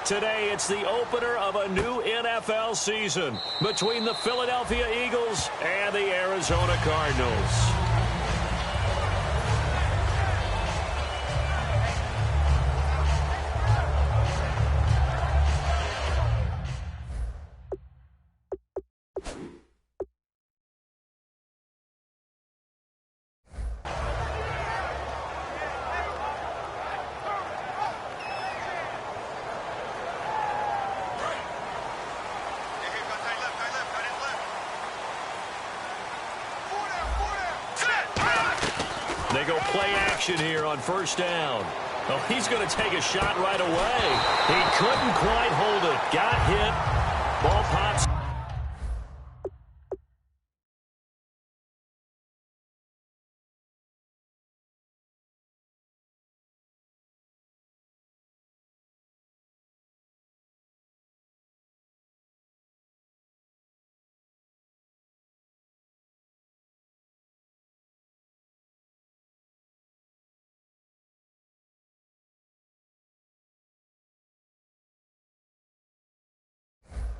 Today, it's the opener of a new NFL season between the Philadelphia Eagles and the Arizona Cardinals. They go play action here on first down. Oh, he's going to take a shot right away. He couldn't quite hold it. Got hit. Ball pops.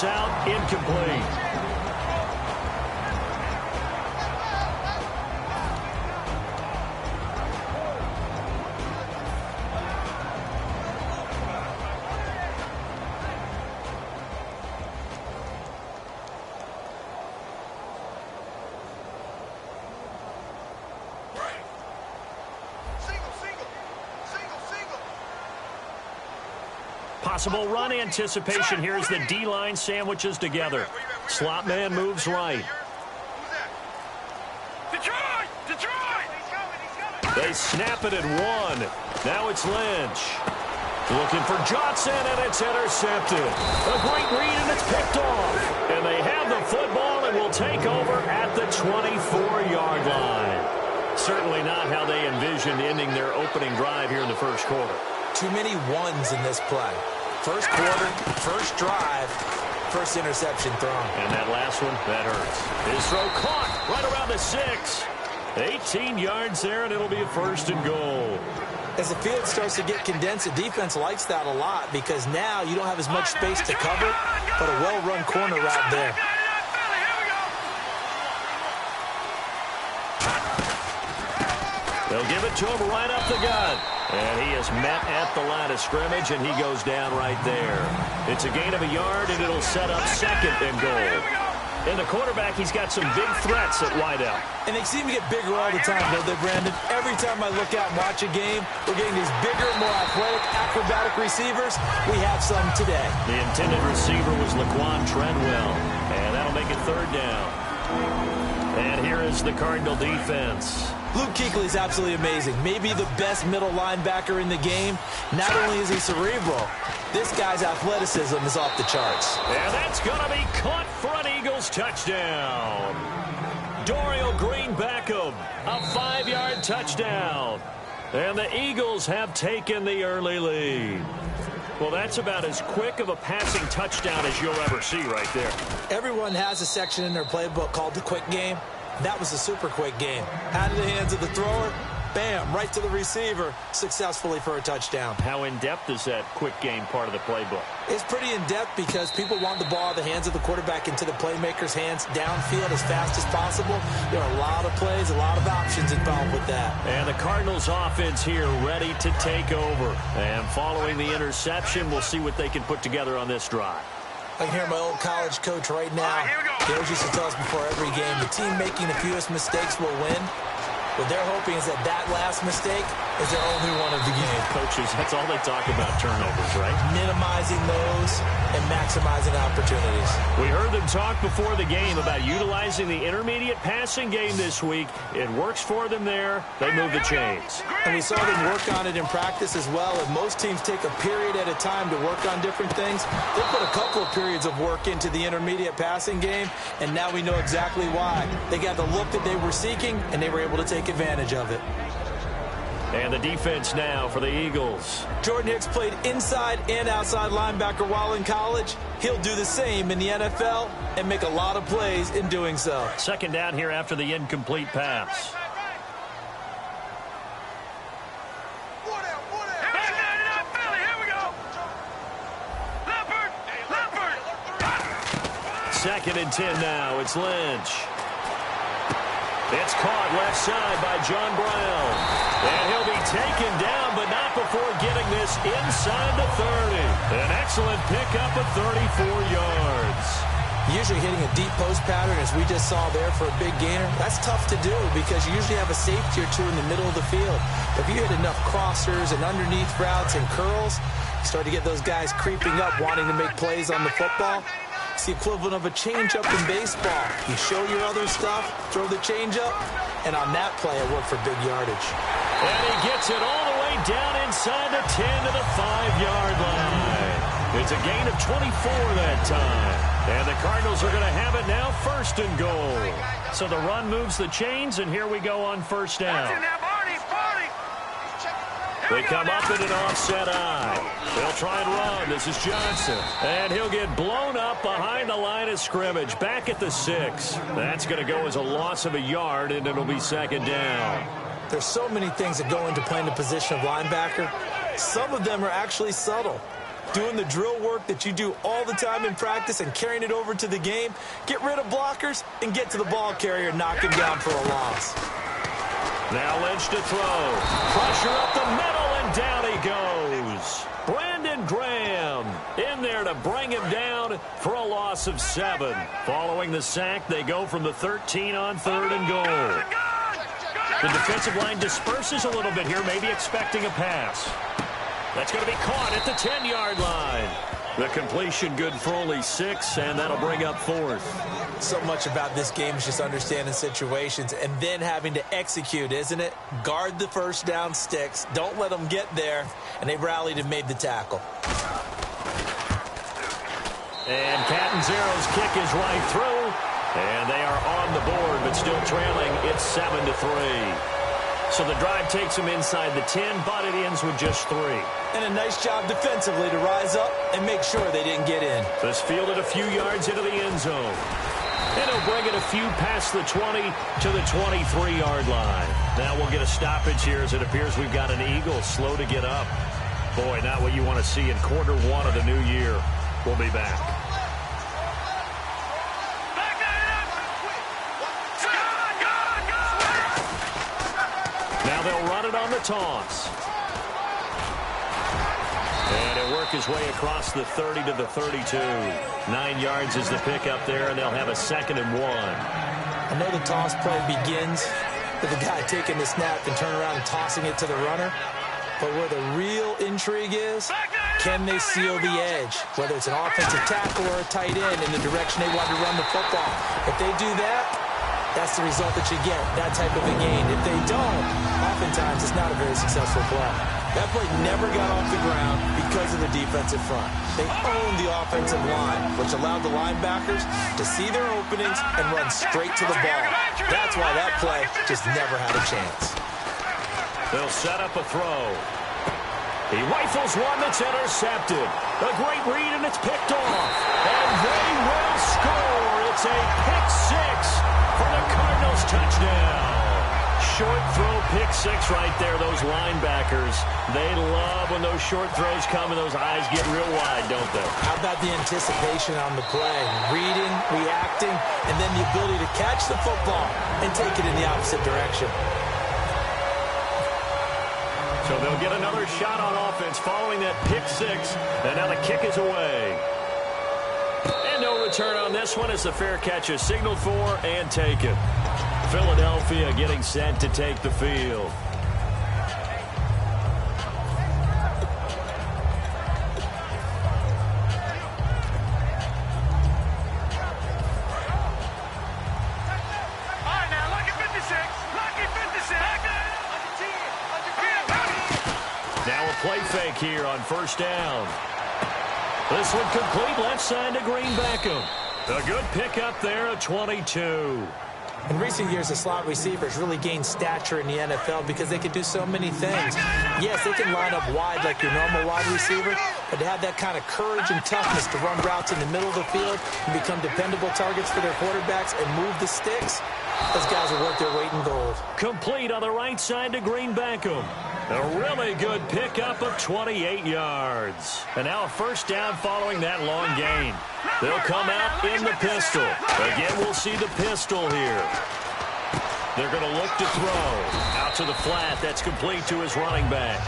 Out, incomplete. Possible run anticipation here as the D-line sandwiches together. Slot man moves right. They snap it at one. Now it's Lynch. Looking for Johnson, and it's intercepted. A great read, and it's picked off. And they have the football and will take over at the 24-yard line. Certainly not how they envisioned ending their opening drive here in the first quarter. Too many ones in this play. First quarter, first drive, first interception thrown. And that last one, that hurts. His throw caught right around the 6. 18 yards there, and it'll be a first and goal. As the field starts to get condensed, the defense likes that a lot because now you don't have as much space to cover, but a well-run corner route there. They'll give it to him right up the gut. And he is met at the line of scrimmage, and he goes down right there. It's a gain of a yard, and it'll set up second and goal. And the quarterback, he's got some big threats at wideout. And they seem to get bigger all the time, don't they, Brandon? Every time I look out and watch a game, we're getting these bigger, more athletic, acrobatic receivers. We have some today. The intended receiver was Laquan Treadwell, and that'll make it third down. And here is the Cardinal defense. Luke Kuechly is absolutely amazing. Maybe the best middle linebacker in the game. Not only is he cerebral, this guy's athleticism is off the charts. And that's going to be caught for an Eagles touchdown. Dorial Green-Beckham, a 5-yard touchdown. And the Eagles have taken the early lead. Well, that's about as quick of a passing touchdown as you'll ever see right there. Everyone has a section in their playbook called the quick game. That was a super quick game. Out of the hands of the thrower, bam, right to the receiver, successfully for a touchdown. How in-depth is that quick game part of the playbook? It's pretty in-depth because people want the ball out of the hands of the quarterback into the playmaker's hands downfield as fast as possible. There are a lot of plays, a lot of options involved with that. And the Cardinals offense here ready to take over. And following the interception, we'll see what they can put together on this drive. I can hear my old college coach right now. He always used to tell us before every game, the team making the fewest mistakes will win. What they're hoping is that last mistake is their only one of the game. Coaches, that's all they talk about, turnovers, right? Minimizing those and maximizing opportunities. We heard them talk before the game about utilizing the intermediate passing game this week. It works for them there. They move the chains. And we saw them work on it in practice as well. And most teams take a period at a time to work on different things. They put a couple of periods of work into the intermediate passing game, and now we know exactly why. They got the look that they were seeking, and they were able to take advantage of it. And the defense now for the Eagles. Jordan Hicks played inside and outside linebacker while in college. He'll do the same in the NFL and make a lot of plays in doing so. Second down here after the incomplete pass. 2nd and 10 now. It's Lynch. It's caught left side by John Brown. And he'll be taken down, but not before getting this inside the 30. An excellent pickup of 34 yards. Usually hitting a deep post pattern, as we just saw there, for a big gainer, that's tough to do because you usually have a safety or two in the middle of the field. If you hit enough crossers and underneath routes and curls, you start to get those guys creeping up, wanting to make plays on the football. It's the equivalent of a changeup in baseball. You show your other stuff, throw the changeup, and on that play, it worked for big yardage. And he gets it all the way down inside the 10 to the 5-yard line. It's a gain of 24 that time. And the Cardinals are going to have it now, 1st and goal. So the run moves the chains, and here we go on 1st down. They come up in an offset eye. They'll try and run. This is Johnson. And he'll get blown up behind the line of scrimmage, back at the 6. That's going to go as a loss of a yard, and it'll be 2nd down. There's so many things that go into playing the position of linebacker. Some of them are actually subtle. Doing the drill work that you do all the time in practice and carrying it over to the game. Get rid of blockers and get to the ball carrier and knock him down for a loss. Now Lynch to throw. Pressure up the middle, and down he goes. Brandon Graham in there to bring him down for a loss of 7. Following the sack, they go from the 13 on 3rd and goal. The defensive line disperses a little bit here, maybe expecting a pass. That's going to be caught at the 10-yard line. The completion good for only 6, and that'll bring up 4th. So much about this game is just understanding situations and then having to execute, isn't it? Guard the first down sticks. Don't let them get there. And they rallied and made the tackle. And Catanzero's kick is right through. And they are on the board, but still trailing. It's 7-3. So the drive takes them inside the 10, but it ends with just 3. And a nice job defensively to rise up and make sure they didn't get in. This fielded a few yards into the end zone. And he'll bring it a few past the 20 to the 23-yard line. Now we'll get a stoppage here as it appears we've got an Eagle slow to get up. Boy, not what you want to see in quarter 1 of the new year. We'll be back. Now they'll run it on the toss. And he'll work his way across the 30 to the 32. 9 yards is the pickup there, and they'll have a 2nd and 1. I know the toss play begins with the guy taking the snap and turning around and tossing it to the runner. But where the real intrigue is, can they seal the edge? Whether it's an offensive tackle or a tight end in the direction they want to run the football. If they do that, that's the result that you get, that type of a gain. If they don't, oftentimes it's not a very successful play. That play never got off the ground because of the defensive front. They owned the offensive line, which allowed the linebackers to see their openings and run straight to the ball. That's why that play just never had a chance. They'll set up a throw. He rifles one that's intercepted. A great read, and it's picked off. And they will score. It's a pick 6 for the Cardinals touchdown. Short throw, pick 6 right there. Those linebackers, they love when those short throws come and those eyes get real wide, don't they? How about the anticipation on the play? Reading, reacting, and then the ability to catch the football and take it in the opposite direction. So they'll get another shot on offense following that pick 6. And now the kick is away. And no return on this one as the fair catch is signaled for and taken. Philadelphia getting set to take the field. Now a play fake here on 1st down. This one complete left side to Green Beckham. A good pickup there at 22. In recent years, the slot receivers really gained stature in the NFL because they can do so many things. Yes, they can line up wide like your normal wide receiver, but to have that kind of courage and toughness to run routes in the middle of the field and become dependable targets for their quarterbacks and move the sticks, those guys are worth their weight in gold. Complete on the right side to Green Beckham. A really good pickup of 28 yards. And now a first down following that long gain. They'll come out in the pistol. Again, we'll see the pistol here. They're going to look to throw. Out to the flat. That's complete to his running back.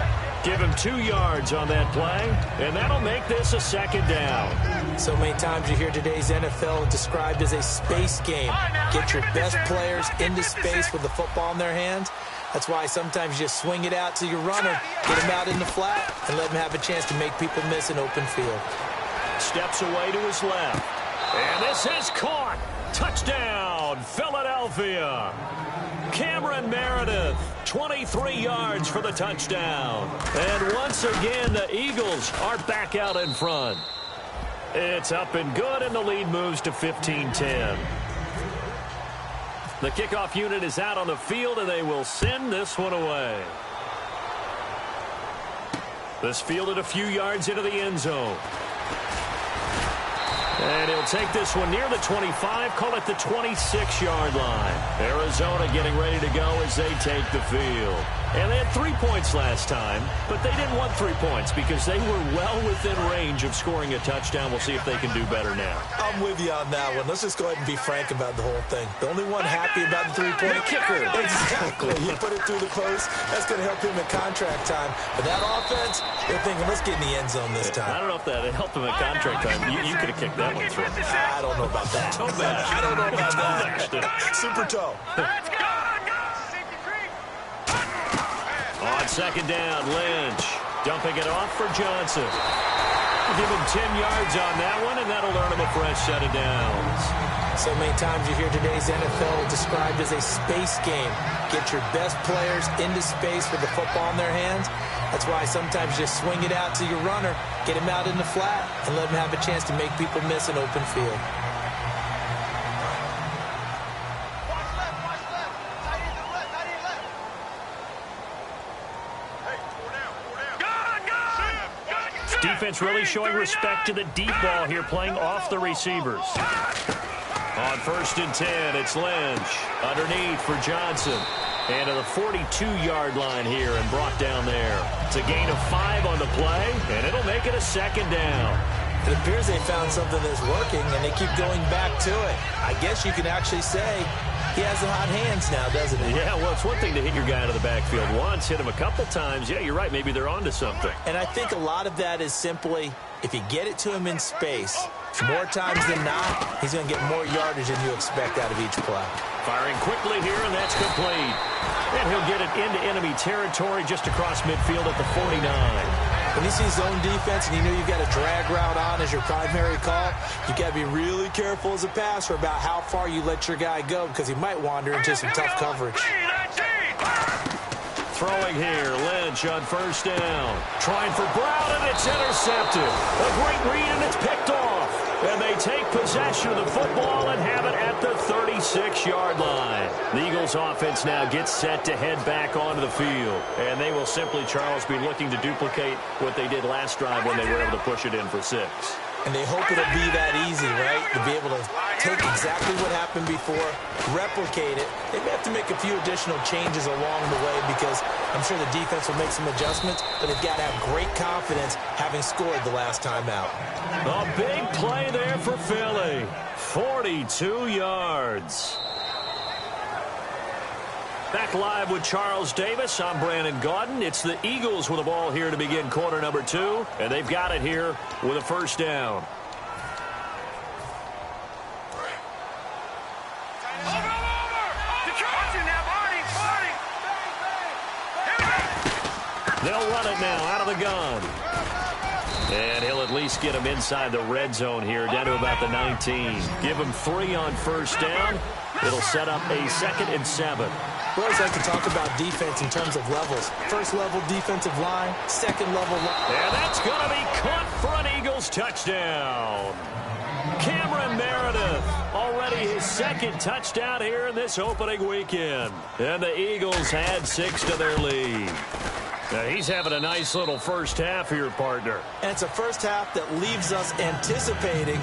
Give him 2 yards on that play, and that'll make this a second down. So many times you hear today's NFL described as a space game. Get your best players into space with the football in their hands. That's why sometimes you just swing it out to your runner, get him out in the flat, and let him have a chance to make people miss an open field. Steps away to his left. And this is caught. Touchdown, Philadelphia. Cameron Meredith, 23 yards for the touchdown. And once again, the Eagles are back out in front. It's up and good, and the lead moves to 15-10. The kickoff unit is out on the field, and they will send this one away. This fielded a few yards into the end zone. And he'll take this one near the 25, call it the 26-yard line. Arizona getting ready to go as they take the field. And they had 3 points last time, but they didn't want 3 points because they were well within range of scoring a touchdown. We'll see if they can do better now. I'm with you on that one. Let's just go ahead and be frank about the whole thing. The only one happy about the 3-point kicker. Exactly. You put it through the post. That's going to help him in contract time. But that offense, they're thinking, let's get in the end zone this time. I don't know if that helped him in contract time. You could have kicked that one through. I don't know about that. Toe bash. I don't know about that. Super toe. Let's go! On second down, Lynch dumping it off for Johnson. Give him 10 yards on that one, and that'll earn him a fresh set of downs. So many times you hear today's NFL described as a space game. Get your best players into space with the football in their hands. That's why sometimes you just swing it out to your runner, get him out in the flat, and let him have a chance to make people miss an open field. Defense really showing respect to the deep ball here, playing off the receivers. On 1st and 10, it's Lynch. Underneath for Johnson. And to the 42-yard line here and brought down there. It's a gain of 5 on the play, and it'll make it a second down. It appears they found something that's working, and they keep going back to it. I guess you can actually say he has the hot hands now, doesn't he? Yeah, well, it's one thing to hit your guy out of the backfield once, hit him a couple times. Yeah, you're right. Maybe they're onto something. And I think a lot of that is simply if you get it to him in space, more times than not, he's going to get more yardage than you expect out of each play. Firing quickly here, and that's complete. And he'll get it into enemy territory just across midfield at the 49. When you see zone defense and you know you've got a drag route on as your primary call, you got to be really careful as a passer about how far you let your guy go because he might wander into some tough coverage. Throwing here, Lynch on 1st down. Trying for Brown, and it's intercepted. A great read, and it's picked off. And they take possession of the football and have it at the 36-yard line. The Eagles offense now gets set to head back onto the field. And they will simply, Charles, be looking to duplicate what they did last drive when they were able to push it in for 6. And they hope it'll be that easy, right? To be able to take exactly what happened before, replicate it. They may have to make a few additional changes along the way because I'm sure the defense will make some adjustments, but they've got to have great confidence having scored the last time out. A big play there for Philly. 42 yards. Back live with Charles Davis. I'm Brandon Gaudin. It's the Eagles with the ball here to begin quarter number 2, and they've got it here with a first down. They'll run it now out of the gun. And he'll at least get him inside the red zone here, down to about the 19. Give him 3 on first down. It'll set up a 2nd and 7. We always like to talk about defense in terms of levels. First level defensive line, second level line. And that's going to be caught for an Eagles touchdown. Cameron Meredith, already his 2nd touchdown here in this opening weekend. And the Eagles add 6 to their lead. Now he's having a nice little first half here, partner. And it's a first half that leaves us anticipating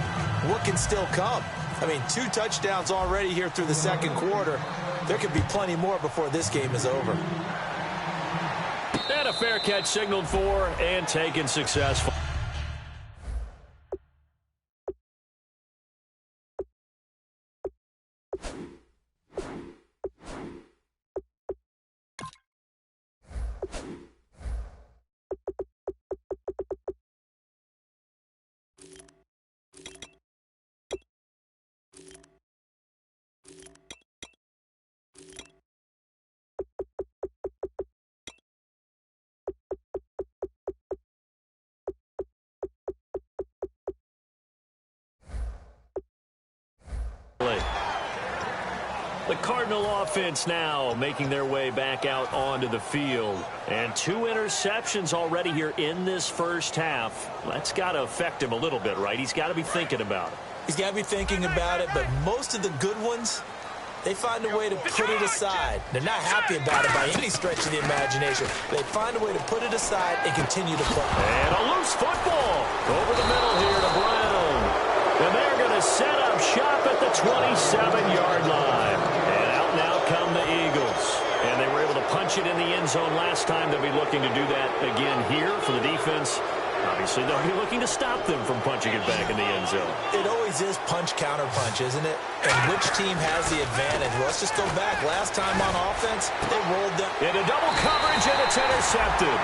what can still come. I mean, 2 touchdowns already here through the second quarter. There could be plenty more before this game is over. And a fair catch signaled for and taken successful. The Cardinal offense now making their way back out onto the field. And 2 interceptions already here in this first half. That's got to affect him a little bit, right? He's got to be thinking about it. He's got to be thinking about it, but most of the good ones, they find a way to put it aside. They're not happy about it by any stretch of the imagination. They find a way to put it aside and continue to play. And a loose football over the middle here to Brown. And they're going to set up shop at the 27-yard line. And out now come the Eagles. And they were able to punch it in the end zone last time. They'll be looking to do that again here for the defense. Obviously, they'll be looking to stop them from punching it back in the end zone. It always is punch-counter-punch, isn't it? And which team has the advantage? Well, let's just go back. Last time on offense, they rolled them. Into double coverage, and it's intercepted.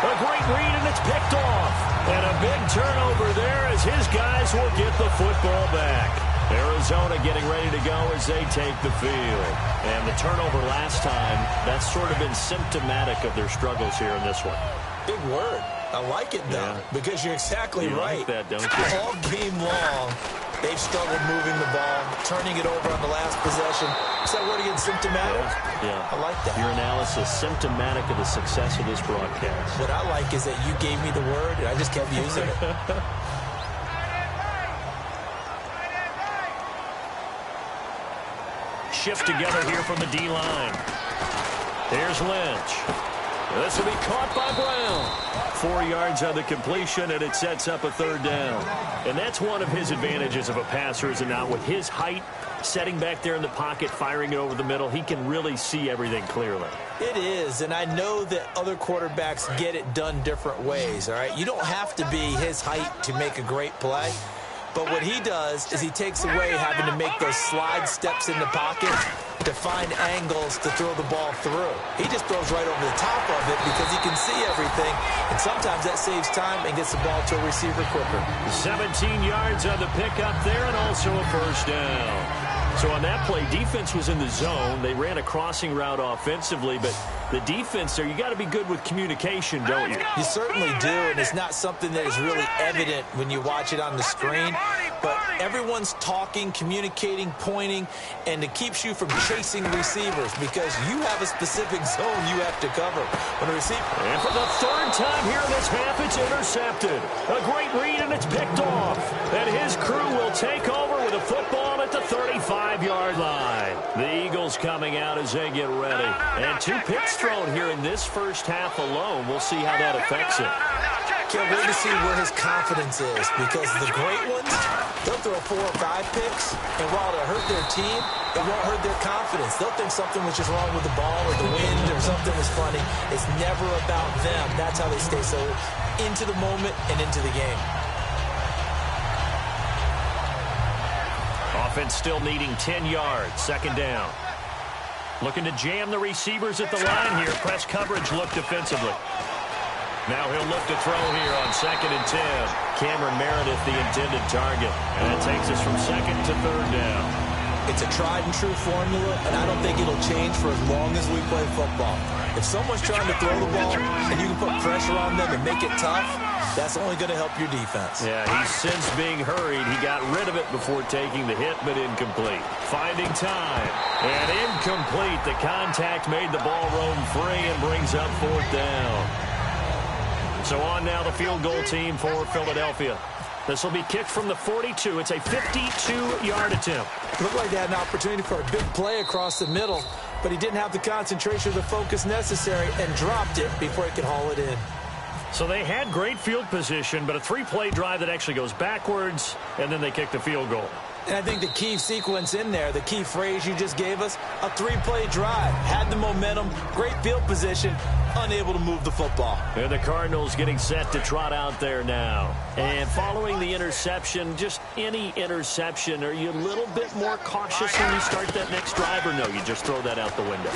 A great read, and it's picked off. And a big turnover there as his guys will get the football back. Arizona getting ready to go as they take the field. And the turnover last time, that's sort of been symptomatic of their struggles here in this one. Big word. I like it, though, because you're exactly right. Like that, don't you? All game long, they've struggled moving the ball, turning it over on the last possession. Is that word again, symptomatic? Yeah. I like that. Your analysis, symptomatic of the success of this broadcast. What I like is that you gave me the word, and I just kept using it. Shift together here from the D-line. Here's Lynch. This will be caught by Brown. 4 yards on the completion, and it sets up a third down. And that's one of his advantages of a passer, is it not? With his height, setting back there in the pocket, firing it over the middle, he can really see everything clearly. It is, and I know that other quarterbacks get it done different ways, all right? You don't have to be his height to make a great play. But what he does is he takes away having to make those slide steps in the pocket to find angles to throw the ball through. He just throws right over the top of it because he can see everything, and sometimes that saves time and gets the ball to a receiver quicker. 17 yards on the pickup there, and also a first down. So on that play, defense was in the zone. They ran a crossing route offensively, but the defense there, you got to be good with communication, don't you? You certainly do, and it's not something that is really evident when you watch it on the screen. But everyone's talking, communicating, pointing, and it keeps you from chasing receivers because you have a specific zone you have to cover. When a receiver... And for the third time here in this half, it's intercepted. A great read, and it's picked off. And his crew will take over with a football at the 35-yard line. The Eagles coming out as they get ready. And 2 picks thrown here in this first half alone. We'll see how that affects him. Can't wait to see where his confidence is because the great ones, they'll throw 4 or 5 picks, and while it'll hurt their team, it won't hurt their confidence. They'll think something was just wrong with the ball or the wind or something was funny. It's never about them. That's how they stay so into the moment and into the game. Offense still needing 10 yards. Second down. Looking to jam the receivers at the line here. Press coverage look defensively. Now he'll look to throw here on 2nd and 10. Cameron Meredith, the intended target. And that takes us from 2nd to 3rd down. It's a tried-and-true formula, and I don't think it'll change for as long as we play football. If someone's trying to throw the ball and you can put pressure on them and make it tough, that's only going to help your defense. Yeah, he's since being hurried. He got rid of it before taking the hit, but incomplete. Finding time. And incomplete. The contact made the ball roam free and brings up 4th down. So on now the field goal team for Philadelphia. This will be kicked from the 42. It's a 52-yard attempt. Looked like they had an opportunity for a big play across the middle, but he didn't have the concentration or the focus necessary and dropped it before he could haul it in. So they had great field position, but a 3-play drive that actually goes backwards, and then they kick the field goal. And I think the key sequence in there, the key phrase you just gave us, a 3-play drive. Had the momentum, great field position, unable to move the football. And the Cardinals getting set to trot out there now. And following the interception, just any interception, are you a little bit more cautious when you start that next drive, or no, you just throw that out the window?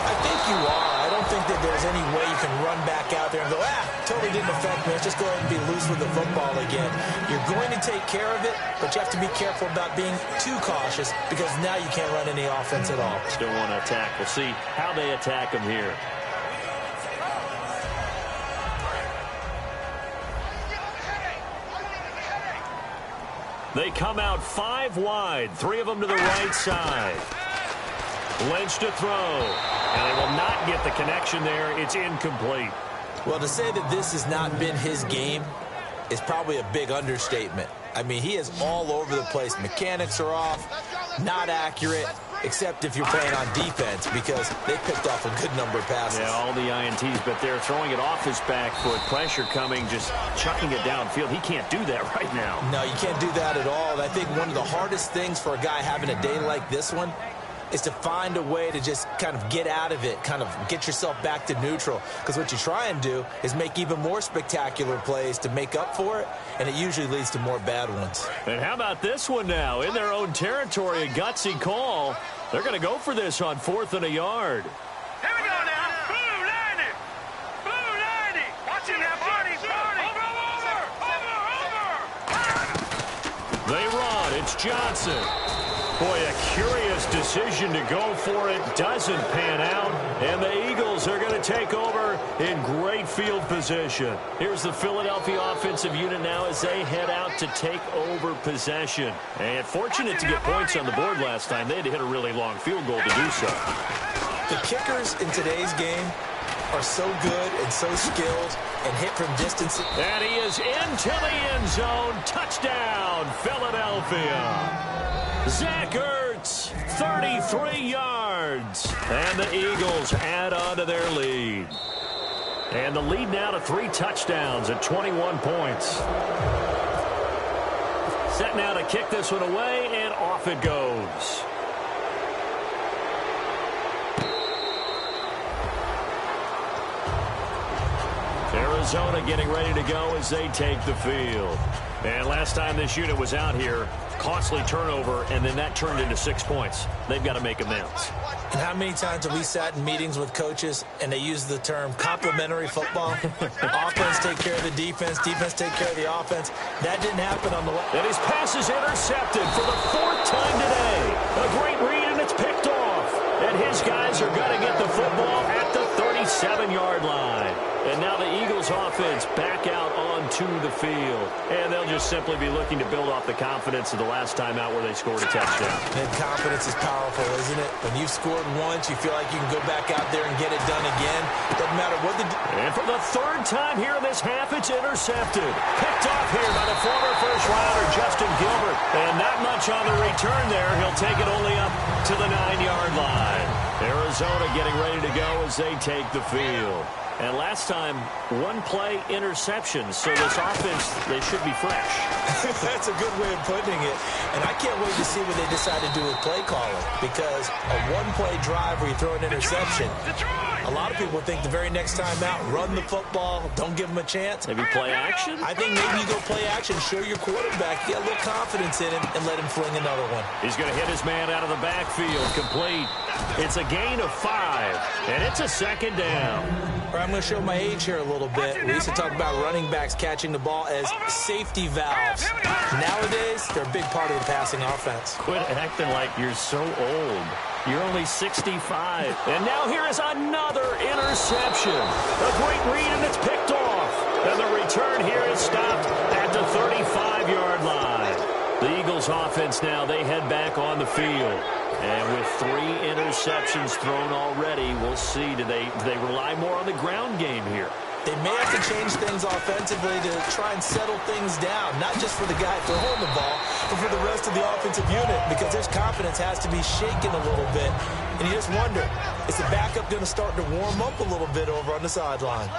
I think you are. I don't think that there's any way you can run back out there and go, totally didn't affect me. Let's just go ahead and be loose with the football again. You're going to take care of it, but you have to be careful about being too cautious because now you can't run any offense at all. Still want to attack. We'll see how they attack them here. They come out 5 wide, 3 of them to the right side. Lynch to throw, and they will not get the connection there. It's incomplete. Well, to say that this has not been his game is probably a big understatement. I mean, he is all over the place. Mechanics are off, not accurate, except if you're playing on defense because they picked off a good number of passes. Yeah, all the INTs, but they're throwing it off his back foot. Pressure coming, just chucking it downfield. He can't do that right now. No, you can't do that at all. And I think one of the hardest things for a guy having a day like this one is to find a way to just kind of get out of it, kind of get yourself back to neutral. Because what you try and do is make even more spectacular plays to make up for it, and it usually leads to more bad ones. And how about this one now? In their own territory, a gutsy call. They're going to go for this on 4th and a yard. Here we go now. Blue 90. Blue 90. Watching that body. They run. It's Johnson. Boy, a curious decision to go for it. Doesn't pan out. And the Eagles are going to take over in great field position. Here's the Philadelphia offensive unit now as they head out to take over possession. And fortunate to get points on the board last time. They had to hit a really long field goal to do so. The kickers in today's game are so good and so skilled and hit from distance. And he is into the end zone. Touchdown, Philadelphia. Zach Ertz, 33 yards. And the Eagles add on to their lead. And the lead now to 3 touchdowns at 21 points. Set now to kick this one away, and off it goes. Arizona getting ready to go as they take the field. And last time this unit was out here, costly turnover, and then that turned into 6 points. They've got to make amends. And how many times have we sat in meetings with coaches and they use the term complementary football? Offense take care of the defense, defense take care of the offense. That didn't happen on the left. And his pass is intercepted for the 4th time today. A great read, and it's picked off. And his guys are going to get the football at the 37-yard line. And now the Eagles offense back out onto the field. And they'll just simply be looking to build off the confidence of the last time out where they scored a touchdown. And confidence is powerful, isn't it? When you've scored once, you feel like you can go back out there and get it done again. Doesn't matter what the... And for the 3rd time here in this half, it's intercepted. Picked off here by the former first-rounder Justin Gilbert. And not much on the return there. He'll take it only up to the 9-yard line. Arizona getting ready to go as they take the field. And last time, 1-play interception. So this offense, they should be fresh. That's a good way of putting it. And I can't wait to see what they decide to do with play calling. Because a 1-play drive where you throw an interception, a lot of people think the very next time out, run the football, don't give them a chance. Maybe play action? I think maybe you go play action, show your quarterback, get a little confidence in him, and let him fling another one. He's going to hit his man out of the backfield, complete. It's a gain of 5, and it's a 2nd down. All right, I'm going to show my age here a little bit. We used to talk about running backs catching the ball as safety valves. Nowadays, they're a big part of the passing offense. Quit acting like you're so old. You're only 65. And now here is another interception. A great read, and it's picked off. And the return here is stopped at the 35-yard line. The Eagles offense now, they head back on the field. And with 3 interceptions thrown already, we'll see. Do they rely more on the ground game here? They may have to change things offensively to try and settle things down, not just for the guy throwing the ball, but for the rest of the offensive unit, because their confidence has to be shaken a little bit. And you just wonder, is the backup going to start to warm up a little bit over on the sideline?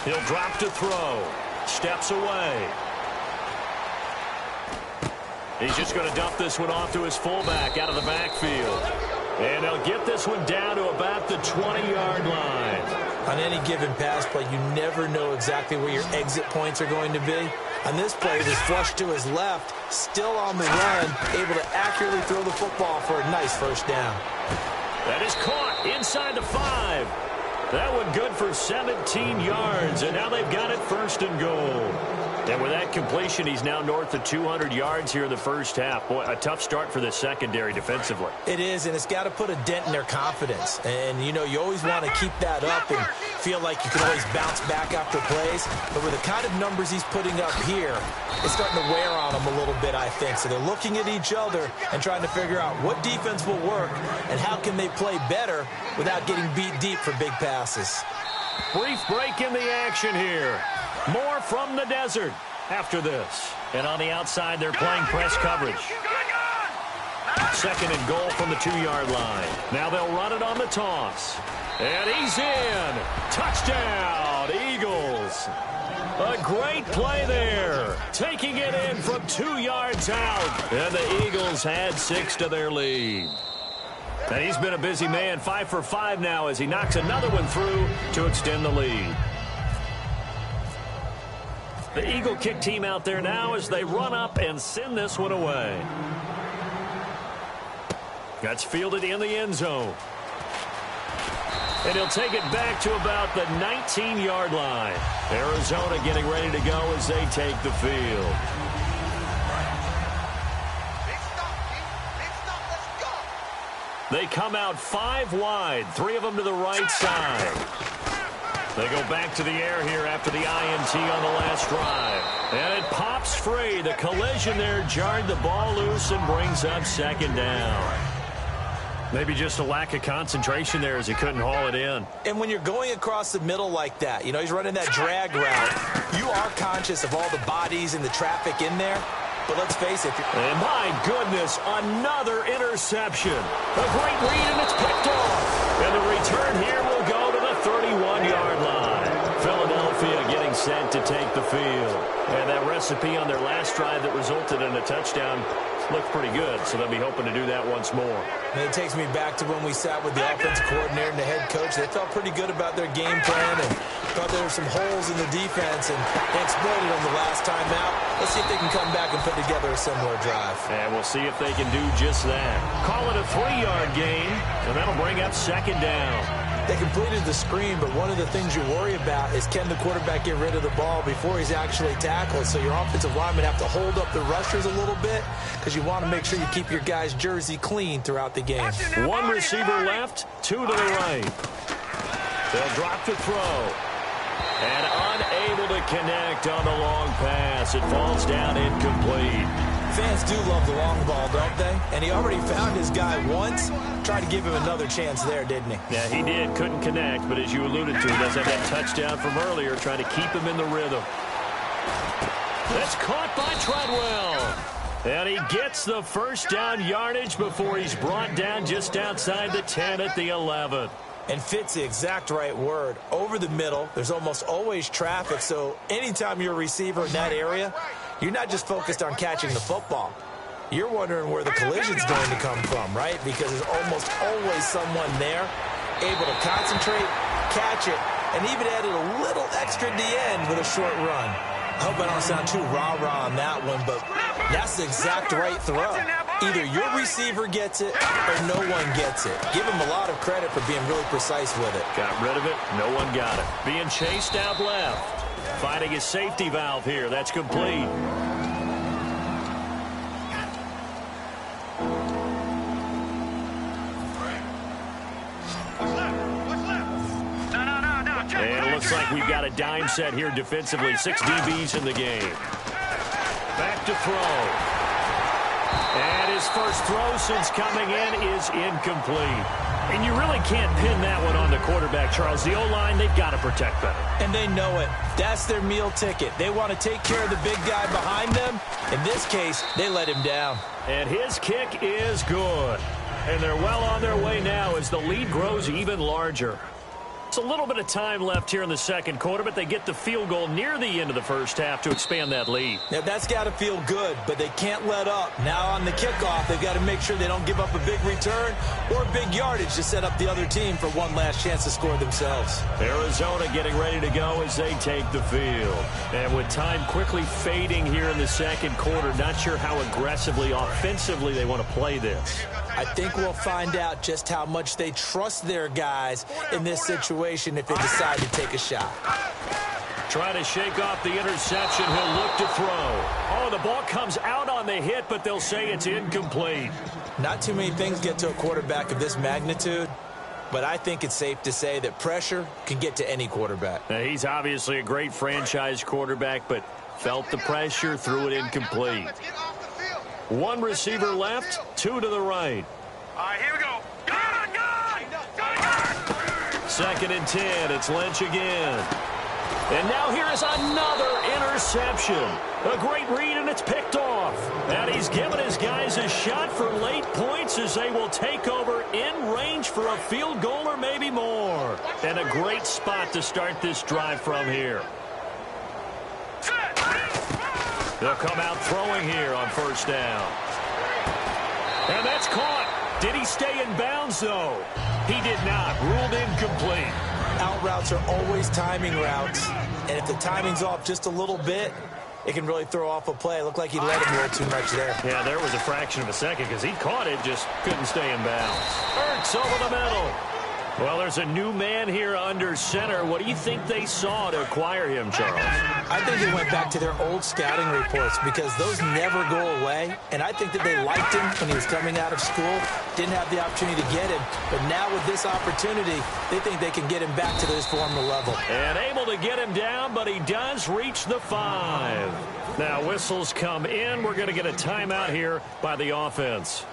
He'll drop to throw. steps away. He's just going to dump this one off to his fullback out of the backfield. And they'll get this one down to about the 20-yard line. On any given pass play, you never know exactly where your exit points are going to be. On this play, it is flushed to his left, still on the run, able to accurately throw the football for a nice first down. That is caught inside the 5. That one good for 17 yards, and now they've got it first and goal. And with that completion, he's now north of 200 yards here in the first half. Boy, a tough start for the secondary defensively. It is, and it's got to put a dent in their confidence. And, you know, you always want to keep that up and feel like you can always bounce back after plays. But with the kind of numbers he's putting up here, it's starting to wear on them a little bit, I think. So they're looking at each other and trying to figure out what defense will work and how can they play better without getting beat deep for big passes. Brief break in the action here. More from the desert after this. And on the outside, they're playing press coverage. Second and goal from the 2-yard line. Now they'll run it on the toss. And he's in. Touchdown, Eagles. A great play there. Taking it in from 2 yards out. And the Eagles had 6 to their lead. And he's been a busy man, 5 for 5 now as he knocks another one through to extend the lead. The Eagle kick team out there now as they run up and send this one away. That's fielded in the end zone. And he'll take it back to about the 19-yard line. Arizona getting ready to go as they take the field. They come out 5 wide, 3 of them to the right side. They go back to the air here after the INT on the last drive. And it pops free. The collision there jarred the ball loose and brings up second down. Maybe just a lack of concentration there as he couldn't haul it in. And when you're going across the middle like that, you know, he's running that drag route, you are conscious of all the bodies and the traffic in there. But let's face it. And my goodness, another interception. A great read, and it's picked off. And the return here will go to the 31-yard line. Philadelphia getting set to take the field. And that recipe on their last drive that resulted in a touchdown looked pretty good, so they'll be hoping to do that once more. And it takes me back to when we sat with the offensive coordinator and the head coach. They felt pretty good about their game plan and thought there were some holes in the defense, and they exploited them the last time out. Let's see if they can come back and put together a similar drive. And we'll see if they can do just that. Call it a 3-yard gain, and that'll bring up second down. They completed the screen, but one of the things you worry about is can the quarterback get rid of the ball before he's actually tackled? So your offensive linemen have to hold up the rushers a little bit because you want to make sure you keep your guy's jersey clean throughout the game. 1 receiver left, 2 to the right. They'll drop to throw. And unable to connect on the long pass. It falls down incomplete. Fans do love the long ball, don't they? And he already found his guy once. Tried to give him another chance there, didn't he? Yeah, he did. Couldn't connect, but as you alluded to, he does have that touchdown from earlier, trying to keep him in the rhythm. That's caught by Treadwell. And he gets the first down yardage before he's brought down just outside the 10 at the 11. And fits the exact right word. Over the middle, there's almost always traffic, so anytime you're a receiver in that area, you're not just focused on catching the football. You're wondering where the collision's going to come from, right? Because there's almost always someone there able to concentrate, catch it, and even added a little extra at the end with a short run. I hope I don't sound too rah-rah on that one, but that's the exact right throw. Either your receiver gets it or no one gets it. Give him a lot of credit for being really precise with it. Got rid of it. No one got it. Being chased out left. Finding his safety valve here. That's complete. And it looks like we've got a dime set here defensively. 6 DBs in the game. Back to throw. And his first throw since coming in is incomplete. And you really can't pin that one on the quarterback, Charles. The O-line, they've got to protect better. And they know it. That's their meal ticket. They want to take care of the big guy behind them. In this case, they let him down. And his kick is good. And they're well on their way now as the lead grows even larger. a little bit of time left here in the second quarter, but they get the field goal near the end of the first half to expand that lead. Now, that's got to feel good, but they can't let up. Now on the kickoff, they've got to make sure they don't give up a big return or big yardage to set up the other team for one last chance to score themselves. Arizona getting ready to go as they take the field. And with time quickly fading here in the second quarter, not sure how aggressively, offensively they want to play this. I think we'll find out just how much they trust their guys in this situation if they decide to take a shot. Trying to shake off the interception. He'll look to throw. Oh, the ball comes out on the hit, but they'll say it's incomplete. Not too many things get to a quarterback of this magnitude, but I think it's safe to say that pressure can get to any quarterback. Now, he's obviously a great franchise quarterback, but felt the pressure, threw it incomplete. One receiver left, two to the right. All right, here we go. Gun! Second and 10. It's Lynch again. And now here is another interception. A great read, and it's picked off. And he's given his guys a shot for late points as they will take over in range for a field goal or maybe more. And a great spot to start this drive from here. They'll come out throwing here on first down. And that's caught. Did he stay in bounds, though? He did not. Ruled incomplete. Out routes are always timing routes, and if the timing's off just a little bit, it can really throw off a play. It looked like he let him roll too much there. Yeah, there was a fraction of a second because he caught it, just couldn't stay in bounds. Ertz over the middle. Well, there's a new man here under center. What do you think they saw to acquire him, Charles? I think they went back to their old scouting reports because those never go away. And I think that they liked him when he was coming out of school. Didn't have the opportunity to get him. But now with this opportunity, they think they can get him back to his former level. And able to get him down, but he does reach the 5. Now whistles come in. We're going to get a timeout here by the offense.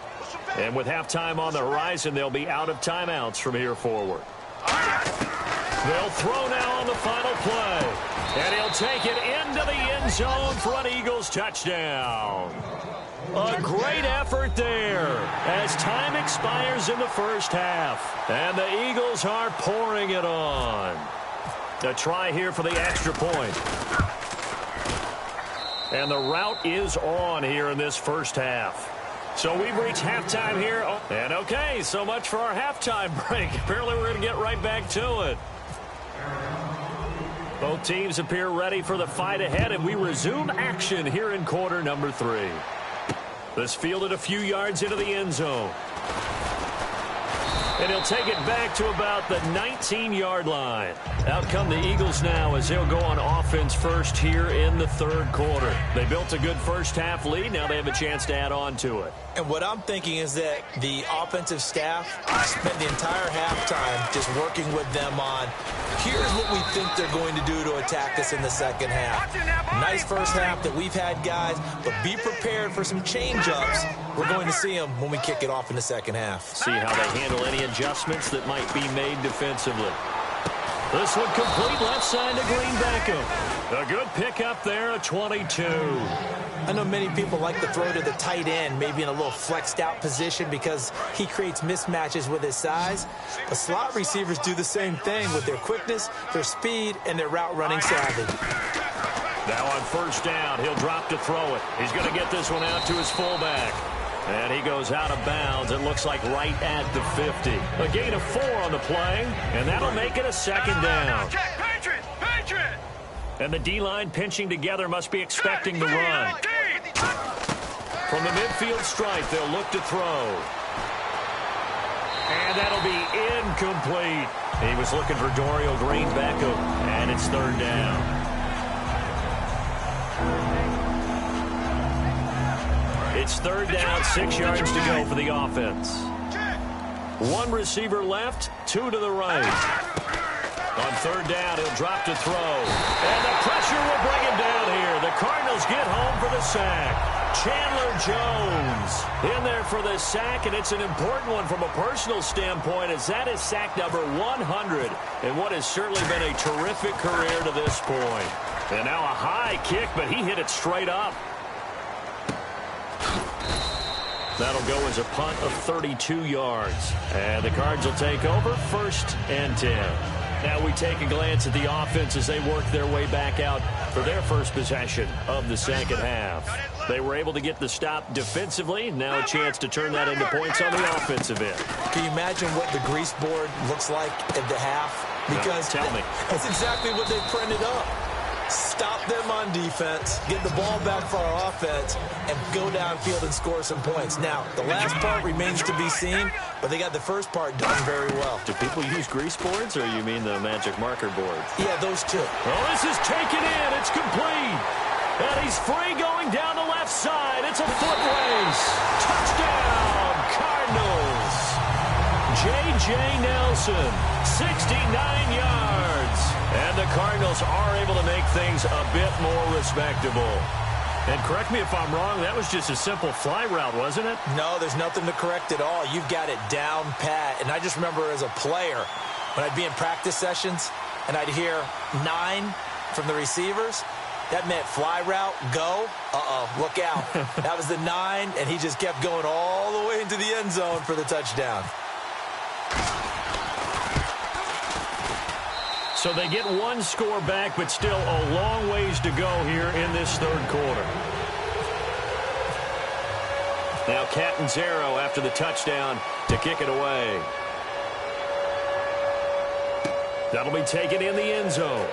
And with halftime on the horizon, they'll be out of timeouts from here forward. They'll throw now on the final play. And he'll take it into the end zone for an Eagles touchdown. A great effort there as time expires in the first half. And the Eagles are pouring it on. A try here for the extra point. And the route is on here in this first half. So we've reached halftime here. And okay, so much for our halftime break. Apparently we're going to get right back to it. Both teams appear ready for the fight ahead, and we resume action here in quarter number 3. This fielded a few yards into the end zone. And he'll take it back to about the 19-yard line. Out come the Eagles now as they'll go on offense first here in the third quarter. They built a good first-half lead. Now they have a chance to add on to it. And what I'm thinking is that the offensive staff spent the entire halftime just working with them on, here's what we think they're going to do to attack us in the second half. Nice first half that we've had, guys, but be prepared for some change-ups. We're going to see them when we kick it off in the second half. See how they handle any adjustments that might be made defensively. This one complete left side to Green Beckham. A good pickup there, a 22. I know many people like to throw to the tight end, maybe in a little flexed out position because he creates mismatches with his size. But slot receivers do the same thing with their quickness, their speed, and their route running savvy. Now on first down, he'll drop to throw it. He's going to get this one out to his fullback. And he goes out of bounds, it looks like right at the 50. A gain of 4 on the play, and that'll make it a second down. And the D-line pinching together must be expecting the run. From the midfield stripe, they'll look to throw. And that'll be incomplete. He was looking for Dorial Green Beckham, and it's third down. It's third down, 6 yards to go for the offense. One receiver left, 2 to the right. On third down, he'll drop to throw. And the pressure will bring him down here. The Cardinals get home for the sack. Chandler Jones in there for the sack, and it's an important one from a personal standpoint as that is sack number 100 in what has certainly been a terrific career to this point. And now a high kick, but he hit it straight up. That'll go as a punt of 32 yards. And the Cards will take over, 1st and 10. Now we take a glance at the offense as they work their way back out for their first possession of the second half. They were able to get the stop defensively. Now a chance to turn that into points on the offensive end. Can you imagine what the grease board looks like at the half? Because no, tell me. That's exactly what they printed up. Stop them on defense, get the ball back for our offense, and go downfield and score some points. Now, the last part remains to be seen, but they got the first part done very well. Do people use grease boards, or you mean the magic marker boards? Yeah, those two. Oh, this is taken in. It's complete. And he's free going down the left side. It's a foot race. Touchdown, Cardinals. J.J. Nelson, 69 yards. And the Cardinals are able to make things a bit more respectable. And correct me if I'm wrong, that was just a simple fly route, wasn't it? No, there's nothing to correct at all. You've got it down pat. And I just remember as a player, when I'd be in practice sessions and I'd hear 9 from the receivers, that meant fly route, go, look out. That was the 9, and he just kept going all the way into the end zone for the touchdown. So they get one score back, but still a long ways to go here in this third quarter. Now Catanzaro after the touchdown to kick it away. That'll be taken in the end zone.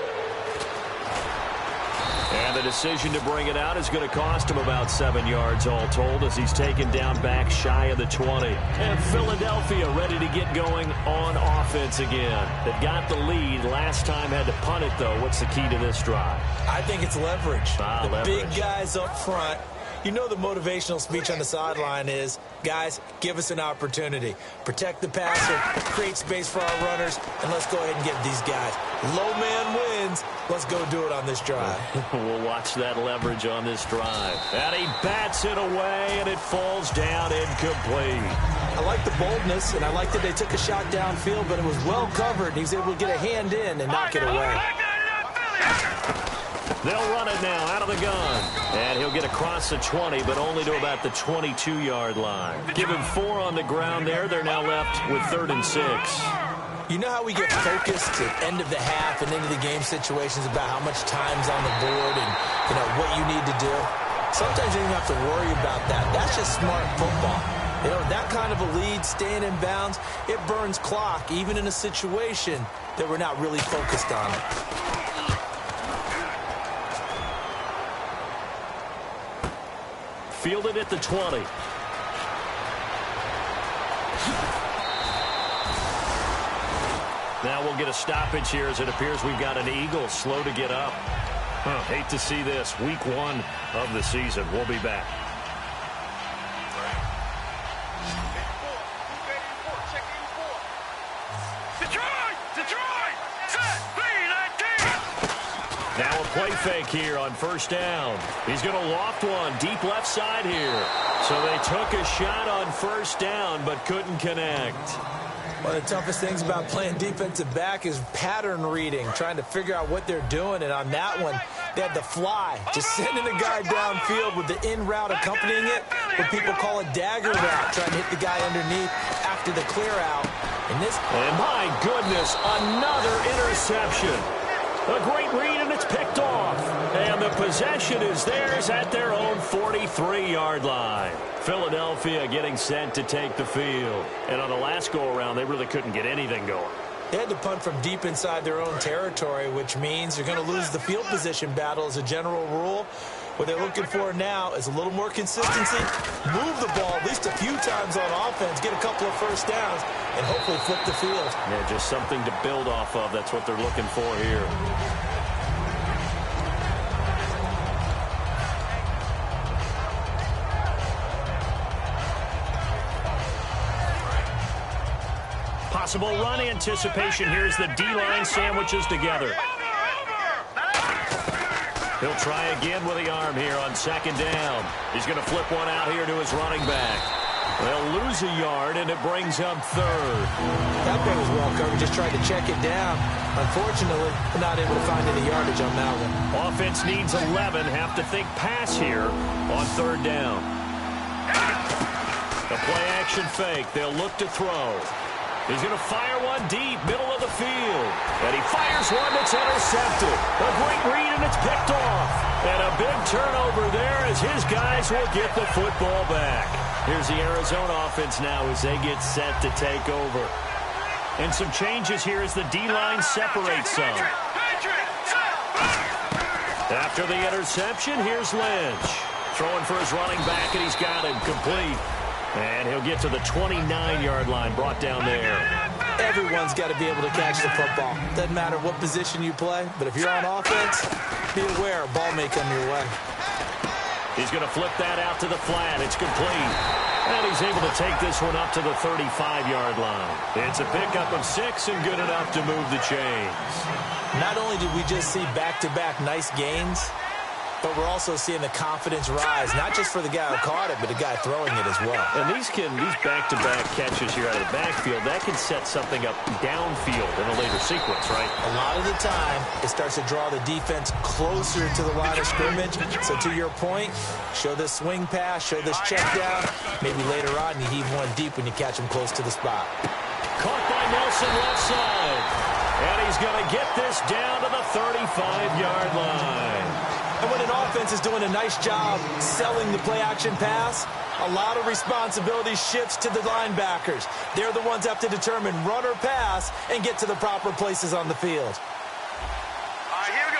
And the decision to bring it out is going to cost him about 7 yards all told as he's taken down back shy of the 20. And Philadelphia ready to get going on offense again. They've got the lead. Last time had to punt it, though. What's the key to this drive? I think it's leverage. Leverage. Big guys up front. You know the motivational speech on the sideline is, guys, give us an opportunity. Protect the passer, create space for our runners, and let's go ahead and get these guys. Low man wins. Let's go do it on this drive. We'll watch that leverage on this drive. And he bats it away, and it falls down incomplete. I like the boldness, and I like that they took a shot downfield, but it was well covered, and he was able to get a hand in and knock it away. They'll run it now out of the gun. And he'll get across the 20, but only to about the 22-yard line. Give him 4 on the ground there. They're now left with 3rd and 6. You know how we get focused at end of the half and into the game situations about how much time's on the board and, you know, what you need to do? Sometimes you don't have to worry about that. That's just smart football. You know, that kind of a lead, staying in bounds, it burns clock, even in a situation that we're not really focused on it. Fielded at the 20. Now we'll get a stoppage here as it appears we've got an Eagle slow to get up. Hate to see this. Week 1 of the season. We'll be back. Now a play fake here on first down. He's going to loft one deep left side here. So they took a shot on first down but couldn't connect. One of the toughest things about playing defensive back is pattern reading, trying to figure out what they're doing. And on that one, they had the fly, just sending a guy downfield with the in route accompanying it, what people call a dagger route, trying to hit the guy underneath after the clear out. And my goodness, another interception. A great read, and it's picked off. And the possession is theirs at their own 43-yard line. Philadelphia getting set to take the field. And on the last go-around, they really couldn't get anything going. They had to punt from deep inside their own territory, which means you're going to lose the field position battle as a general rule. What they're looking for now is a little more consistency, move the ball at least a few times on offense, get a couple of first downs, and hopefully flip the field. Yeah, just something to build off of. That's what they're looking for here. Possible run anticipation. Here's the D-line sandwiches together. He'll try again with the arm here on second down. He's going to flip one out here to his running back. They'll lose a yard, and it brings up 3rd. That play was well covered. Just tried to check it down. Unfortunately, not able to find any yardage on that one. Offense needs 11. Have to think pass here on 3rd down. The play-action fake. They'll look to throw. He's going to fire one deep, middle of the field. And he fires one that's intercepted. A great read, and it's picked off. And a big turnover there as his guys will get the football back. Here's the Arizona offense now as they get set to take over. And some changes here as the D-line separates some. After the interception, here's Lynch. Throwing for his running back, and he's got him complete. And he'll get to the 29-yard line, brought down there. Everyone's got to be able to catch the football. Doesn't matter what position you play, but if you're on offense, be aware a ball may come your way. He's going to flip that out to the flat. It's complete. And he's able to take this one up to the 35-yard line. It's a pickup of 6 and good enough to move the chains. Not only did we just see back-to-back nice gains, but we're also seeing the confidence rise, not just for the guy who caught it, but the guy throwing it as well. And these back-to-back catches here out of the backfield, that can set something up downfield in a later sequence, right? A lot of the time, it starts to draw the defense closer to the line of scrimmage. So to your point, show this swing pass, show this check down. Maybe later on, you heave one deep when you catch him close to the spot. Caught by Nelson left side. And he's going to get this down to the 35-yard line. And when an offense is doing a nice job selling the play-action pass, a lot of responsibility shifts to the linebackers. They're the ones that have to determine run or pass and get to the proper places on the field. All right, here we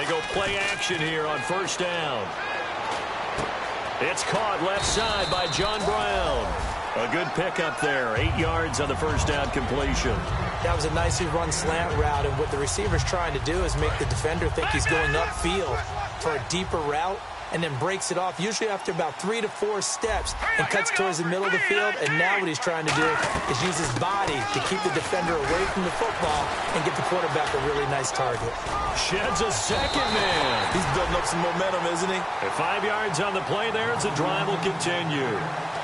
go. They go play action here on first down. It's caught left side by John Brown. A good pickup there. 8 yards on the first down completion. That was a nicely run slant route, and what the receiver's trying to do is make the defender think he's going upfield for a deeper route, and then breaks it off, usually after about 3 to 4 steps, and cuts towards the middle of the field. And now what he's trying to do is use his body to keep the defender away from the football and get the quarterback a really nice target. Sheds a second man. He's building up some momentum, isn't he? At 5 yards on the play there, as the drive will continue.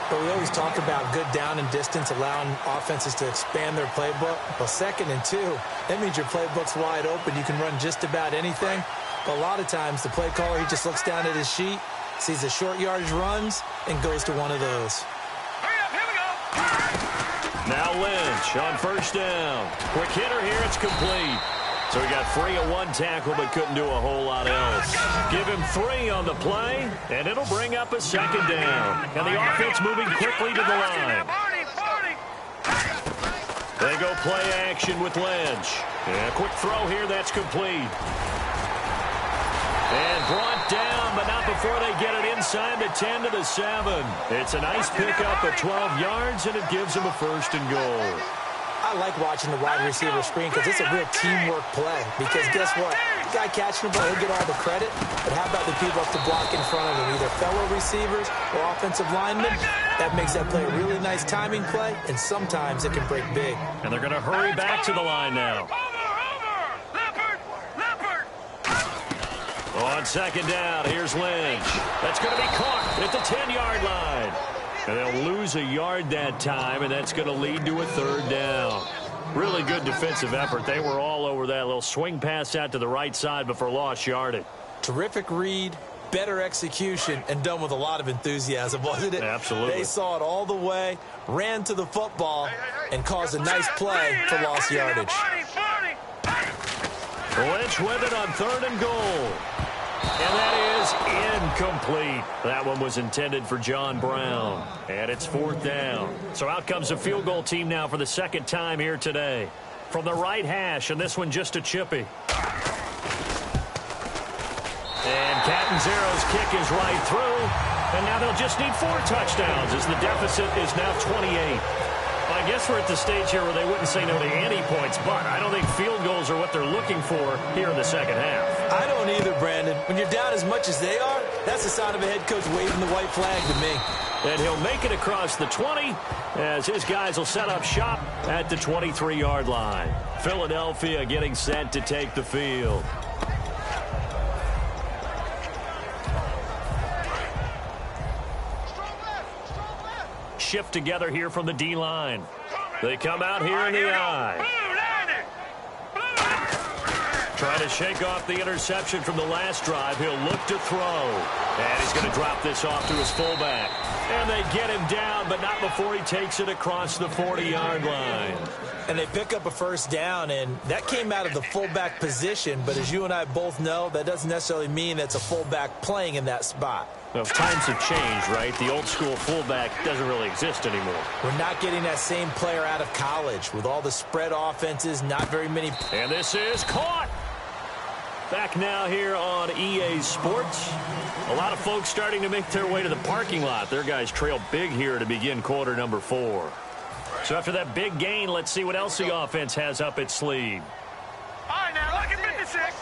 But we always talk about good down and distance, allowing offenses to expand their playbook. Well, 2nd and 2, that means your playbook's wide open. You can run just about anything. But a lot of times, the play caller, he just looks down at his sheet, sees the short yardage runs, and goes to one of those. Hurry up, here we go. Now Lynch on first down. Quick hitter here, it's complete. So he got free of one tackle, but couldn't do a whole lot else. Give him 3 on the play, and it'll bring up a second down. And the offense moving quickly to the line. They go play action with Lynch. And a quick throw here, that's complete. And brought down, but not before they get it inside the 10 to the 7. It's a nice pickup at 12 yards, and it gives them a 1st and goal. I like watching the wide receiver screen because it's a real teamwork play. Because guess what? The guy catching the ball, he'll get all the credit. But how about the people up to block in front of him, either fellow receivers or offensive linemen? That makes that play a really nice timing play, and sometimes it can break big. And they're going to hurry back to the line now. On second down, here's Lynch. That's going to be caught at the 10-yard line. And they'll lose a yard that time, and that's going to lead to a 3rd down. Really good defensive effort. They were all over that little swing pass out to the right side, but for lost yardage. Terrific read, better execution, and done with a lot of enthusiasm, wasn't it? Absolutely. They saw it all the way, ran to the football, and caused a nice play for lost yardage. Lynch with it on 3rd and goal. And that is incomplete. That one was intended for John Brown. And it's 4th down. So out comes the field goal team now for the 2nd time here today. From the right hash, and this one just a chippy. And Catanzaro's kick is right through. And now they'll just need 4 touchdowns as the deficit is now 28. I guess we're at the stage here where they wouldn't say no to any points, but I don't think field goals are what they're looking for here in the second half. I don't either, Brandon. When you're down as much as they are, that's the sign of a head coach waving the white flag to me. And he'll make it across the 20 as his guys will set up shop at the 23-yard line. Philadelphia getting set to take the field. Shift together here from the D-line. They come out here in the I. Trying to shake off the interception from the last drive. He'll look to throw. And he's going to drop this off to his fullback. And they get him down, but not before he takes it across the 40-yard line. And they pick up a first down, and that came out of the fullback position. But as you and I both know, that doesn't necessarily mean it's a fullback playing in that spot. Well, times have changed, right? The old-school fullback doesn't really exist anymore. We're not getting that same player out of college with all the spread offenses, not very many. And this is caught. Back now here on EA Sports. A lot of folks starting to make their way to the parking lot. Their guys trail big here to begin quarter number 4. So after that big gain, let's see what else the offense has up its sleeve. All right, now, look at 56.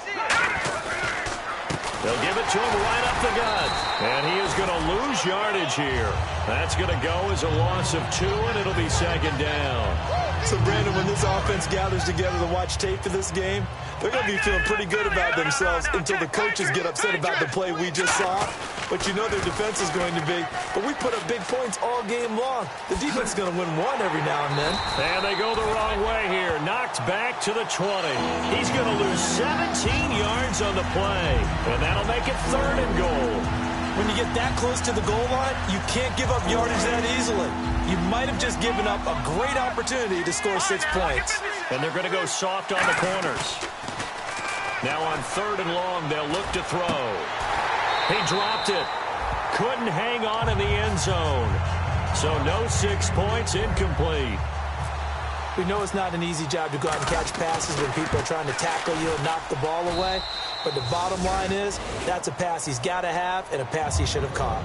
They'll give it to him right up the gut. And he is going to lose yardage here. That's going to go as a loss of 2, and it'll be second down. So, Brandon, when this offense gathers together to watch tape for this game, they're going to be feeling pretty good about themselves until the coaches get upset about the play we just saw. But you know their defense is going to be. But we put up big points all game long. The defense is going to win one every now and then. And they go the wrong way here. Knocked back to the 20. He's going to lose 17 yards on the play. And that'll make it 3rd and goal. When you get that close to the goal line, you can't give up yardage that easily. You might have just given up a great opportunity to score 6 points. And they're going to go soft on the corners. Now on 3rd and long, they'll look to throw. He dropped it. Couldn't hang on in the end zone. So no 6 points, incomplete. We know it's not an easy job to go out and catch passes when people are trying to tackle you and knock the ball away. But the bottom line is, that's a pass he's got to have and a pass he should have caught.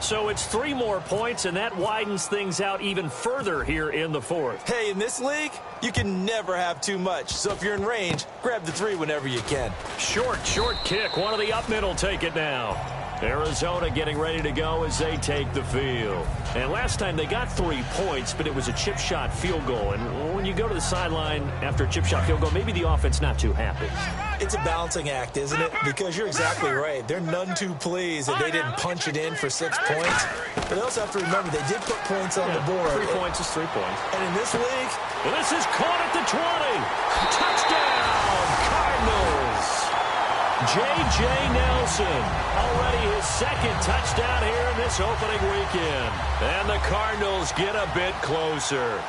So it's 3 more points, and that widens things out even further here in the 4th. Hey, in this league, you can never have too much. So if you're in range, grab the 3 whenever you can. Short kick. One of the up middle take it now. Arizona getting ready to go as they take the field. And last time they got 3 points, but it was a chip shot field goal. And when you go to the sideline after a chip shot field goal, maybe the offense not too happy. It's a balancing act, isn't it? Because you're exactly right. They're none too pleased that they didn't punch it in for 6 points. But they also have to remember they did put points on the board. 3 points is 3 points. And in this league, well, this is caught at the 20. Touchdown, Cardinals. J.J. Nelson, already his 2nd touchdown here in this opening weekend. And the Cardinals get a bit closer.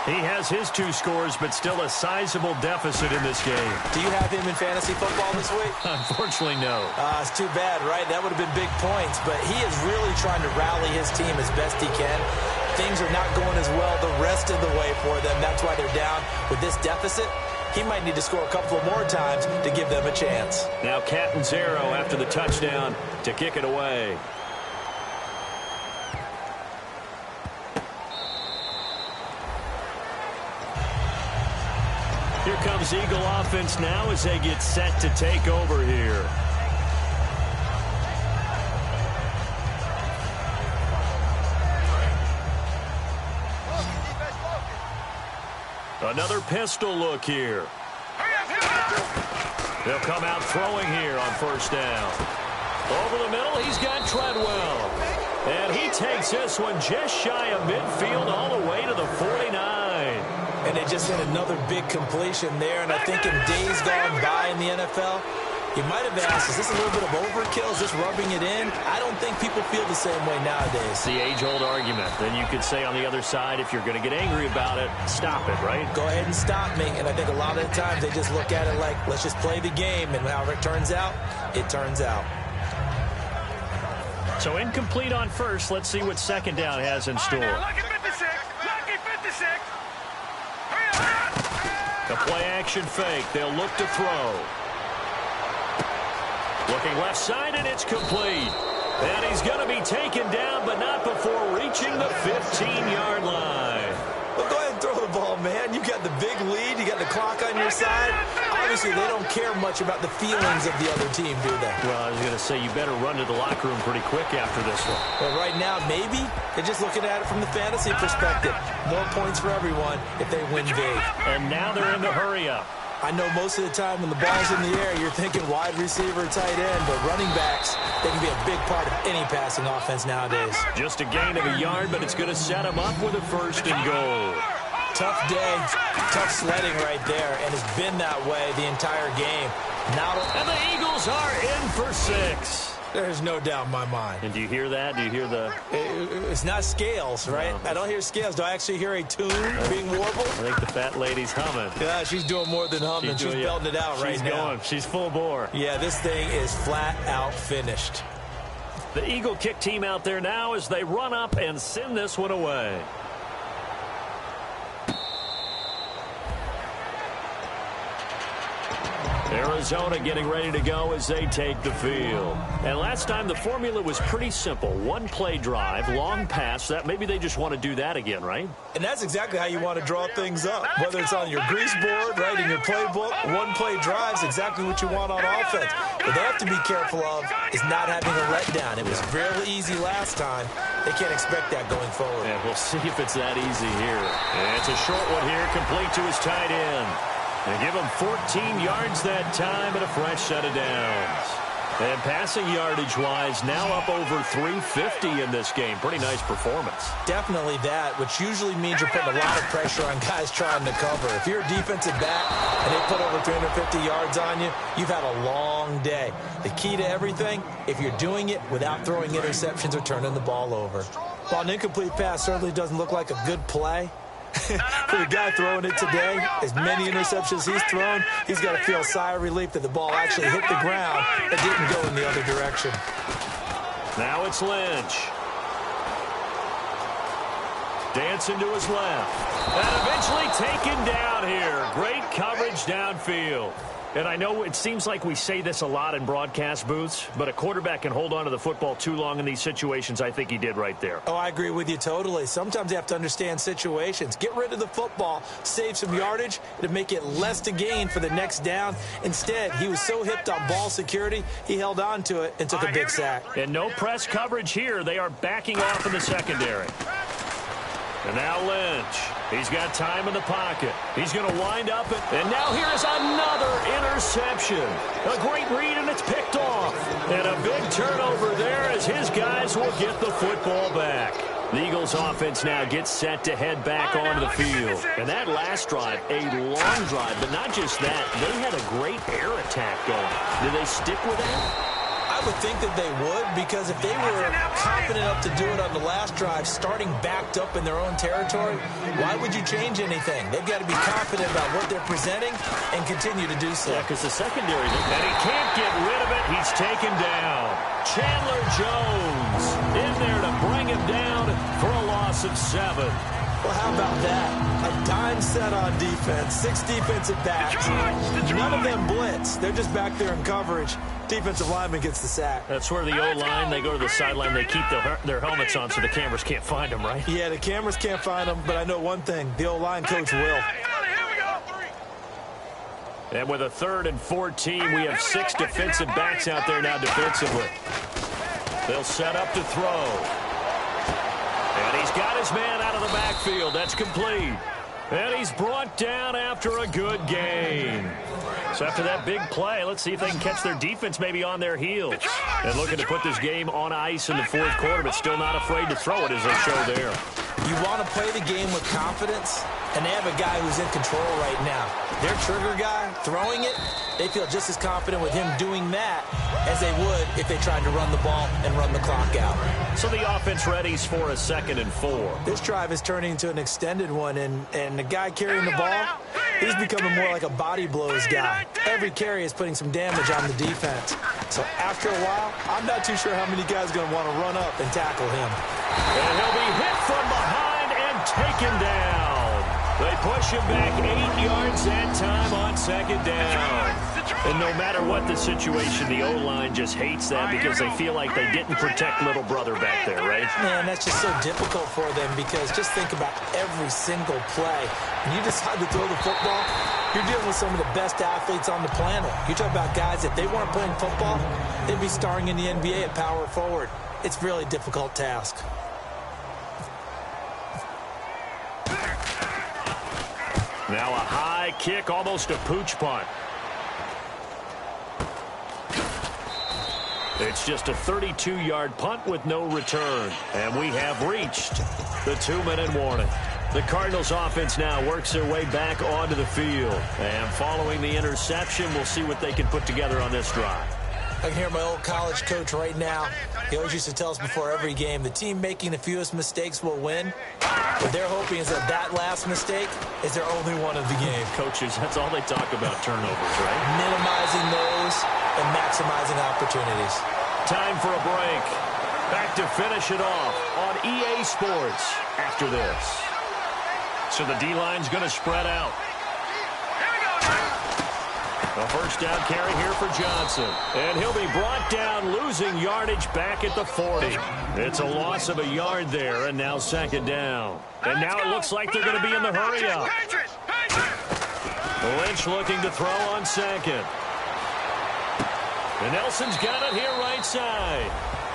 He has his 2 scores, but still a sizable deficit in this game. Do you have him in fantasy football this week? Unfortunately, no. It's too bad, right? That would have been big points. But he is really trying to rally his team as best he can. Things are not going as well the rest of the way for them. That's why they're down with this deficit. He might need to score a couple more times to give them a chance. Now Catanzaro after the touchdown to kick it away. Here comes Eagle offense now as they get set to take over here. Another pistol look here. They'll come out throwing here on 1st down. Over the middle, he's got Treadwell. And he takes this one just shy of midfield all the way to the 49. And they just hit another big completion there. And I think in days gone by in the NFL, you might have asked, is this a little bit of overkill? Is this rubbing it in? I don't think people feel the same way nowadays. The age-old argument. Then you could say on the other side, if you're going to get angry about it, stop it, right? Go ahead and stop me. And I think a lot of the times they just look at it like, let's just play the game. And however it turns out, it turns out. So incomplete on 1st. Let's see what 2nd down has in store. Lucky 56. Lucky 56. The play-action fake. They'll look to throw. Looking left side, and it's complete. And he's going to be taken down, but not before reaching the 15-yard line. Well, go ahead and throw the ball, man. You got the big lead. You got the clock on your side. Obviously, they don't care much about the feelings of the other team, do they? Well, I was going to say, you better run to the locker room pretty quick after this one. Well, right now, maybe they're just looking at it from the fantasy perspective. More points for everyone if they win big. And now they're in the hurry-up. I know most of the time when the ball's in the air, you're thinking wide receiver, tight end, but running backs, they can be a big part of any passing offense nowadays. Just a gain of a yard, but it's going to set them up with a 1st and goal. tough day, tough sledding right there, and it's been that way the entire game. And the Eagles are in for 6. There's no doubt in my mind. And do you hear that? Do you hear the... It's not scales, right? No. I don't hear scales. Do I actually hear a tune being warbled? I think the fat lady's humming. Yeah, she's doing more than humming. She's belting it out right now. She's going. She's full bore. Yeah, this thing is flat out finished. The Eagle kick team out there now as they run up and send this one away. Arizona getting ready to go as they take the field. And last time the formula was pretty simple. One play drive, long pass. That maybe they just want to do that again, right? And that's exactly how you want to draw things up. Whether it's on your grease board, right, in your playbook, one play drive is exactly what you want on offense. What they have to be careful of is not having a letdown. It was fairly easy last time. They can't expect that going forward. Yeah, we'll see if it's that easy here. And it's a short one here, complete to his tight end. They give him 14 yards that time and a fresh set of downs. And passing yardage-wise, now up over 350 in this game. Pretty nice performance. Definitely that, which usually means you're putting a lot of pressure on guys trying to cover. If you're a defensive back and they put over 350 yards on you, you've had a long day. The key to everything, if you're doing it without throwing interceptions or turning the ball over. While an incomplete pass certainly doesn't look like a good play, for the guy throwing it today, as many interceptions he's thrown, he's got to feel a sigh of relief that the ball actually hit the ground and didn't go in the other direction. Now it's Lynch. Dancing to his left. And eventually taken down here. Great coverage downfield. And I know it seems like we say this a lot in broadcast booths, but a quarterback can hold on to the football too long in these situations. I think he did right there. Oh, I agree with you totally. Sometimes you have to understand situations. Get rid of the football, save some yardage, to make it less to gain for the next down. Instead, he was so hipped on ball security, he held on to it and took a big sack. And no press coverage here. They are backing off in the secondary. And now Lynch. He's got time in the pocket. He's going to wind up. And now here is another interception. A great read, and it's picked off. And a big turnover there as his guys will get the football back. The Eagles offense now gets set to head back onto the field. And that last drive, a long drive, but not just that. They had a great air attack going. Did they stick with that? I would think that they would, because if they were confident enough to do it on the last drive, starting backed up in their own territory, why would you change anything? They've got to be confident about what they're presenting and continue to do so. Yeah, because the secondary, and he can't get rid of it. He's taken down. Chandler Jones in there to bring him down for a loss of 7. Well, how about that? A dime set on defense, 6 defensive backs. None of them blitz. They're just back there in coverage. Defensive lineman gets the sack. That's where the O-line, they go to the sideline, they keep their helmets on so the cameras can't find them, right? Yeah, the cameras can't find them, but I know one thing. The O-line coach will. And with a 3rd and 14, we have 6 defensive backs out there now defensively. They'll set up to throw. And he's got his man out of the backfield. That's complete. And he's brought down after a good gain. So after that big play, let's see if they can catch their defense maybe on their heels. And looking to put this game on ice in the 4th quarter, but still not afraid to throw it as they show there. You want to play the game with confidence, and they have a guy who's in control right now. Their trigger guy throwing it, they feel just as confident with him doing that as they would if they tried to run the ball and run the clock out. So the offense readies for a 2nd and 4. This drive is turning into an extended one, and the guy carrying the ball, he's becoming more like a body blows guy. Every carry is putting some damage on the defense. So after a while, I'm not too sure how many guys are going to want to run up and tackle him. And he'll be hit from behind and taken down. They push him back 8 yards that time on 2nd down. And no matter what the situation, the O-line just hates that because they feel like they didn't protect little brother back there, right? Man, that's just so difficult for them because just think about every single play. When you decide to throw the football, you're dealing with some of the best athletes on the planet. You talk about guys, if they weren't playing football, they'd be starring in the NBA at power forward. It's a really difficult task. Now a high kick, almost a pooch punt. It's just a 32-yard punt with no return. And we have reached the 2-minute warning. The Cardinals offense now works their way back onto the field. And following the interception, we'll see what they can put together on this drive. I can hear my old college coach right now. He always used to tell us before every game, the team making the fewest mistakes will win. What they're hoping is that last mistake is their only one of the game. Coaches, that's all they talk about, turnovers, right? Minimizing those and maximizing opportunities. Time for a break. Back to finish it off on EA Sports after this. So the D-line's going to spread out. A first down carry here for Johnson. And he'll be brought down, losing yardage back at the 40. It's a loss of a yard there, and now second down. And now it looks like they're going to be in the hurry-up. Lynch looking to throw on second. And Nelson's got it here right side.